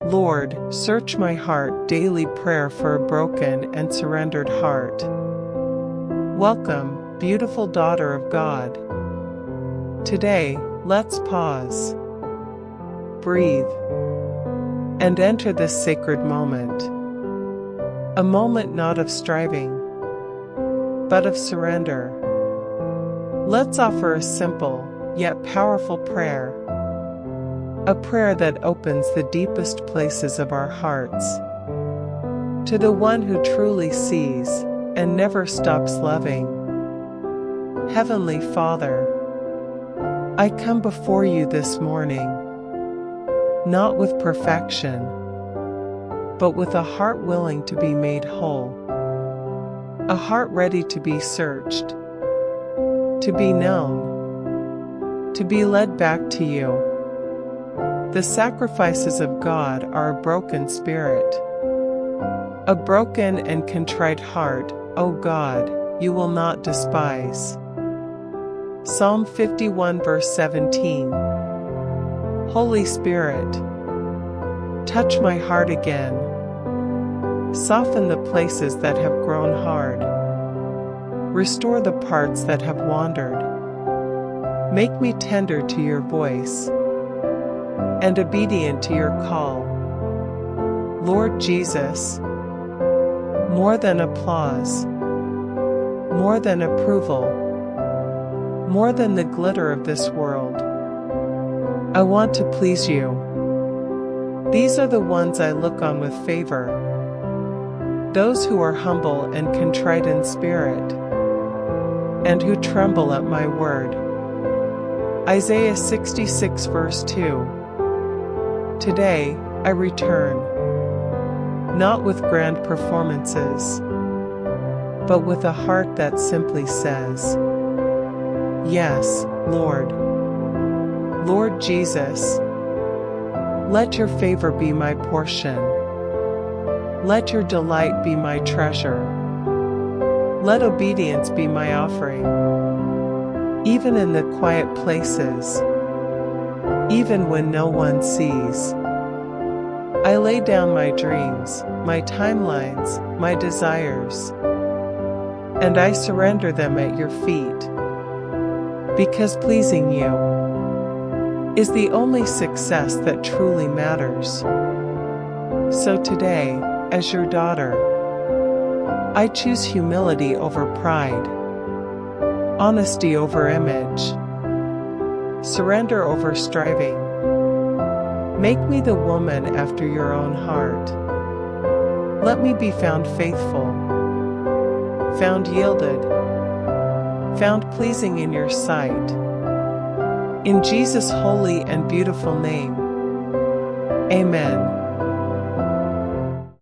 Lord, search my heart. Daily prayer for a broken and surrendered heart. Welcome, beautiful daughter of God. Today, let's pause, breathe, and enter this sacred moment. A moment not of striving, but of surrender. Let's offer a simple, yet powerful prayer. A prayer that opens the deepest places of our hearts to the one who truly sees and never stops loving. Heavenly Father, I come before you this morning, not with perfection, but with a heart willing to be made whole, a heart ready to be searched, to be known, to be led back to you. The sacrifices of God are a broken spirit, a broken and contrite heart, O God, you will not despise. Psalm 51 verse 17. Holy Spirit, touch my heart again. Soften the places that have grown hard. Restore the parts that have wandered. Make me tender to your voice and obedient to your call. Lord Jesus, more than applause, more than approval, more than the glitter of this world, I want to please you. These are the ones I look on with favor, those who are humble and contrite in spirit, and who tremble at my word. Isaiah 66 verse 2. Today, I return, not with grand performances, but with a heart that simply says, yes, Lord. Lord Jesus, let your favor be my portion. Let your delight be my treasure. Let obedience be my offering, even in the quiet places, even when no one sees. I lay down my dreams, my timelines, my desires, and I surrender them at your feet, because pleasing you is the only success that truly matters. So today, as your daughter, I choose humility over pride, honesty over image, surrender over striving. Make me the woman after your own heart. Let me be found faithful, found yielded, found pleasing in your sight. In Jesus' holy and beautiful name, amen.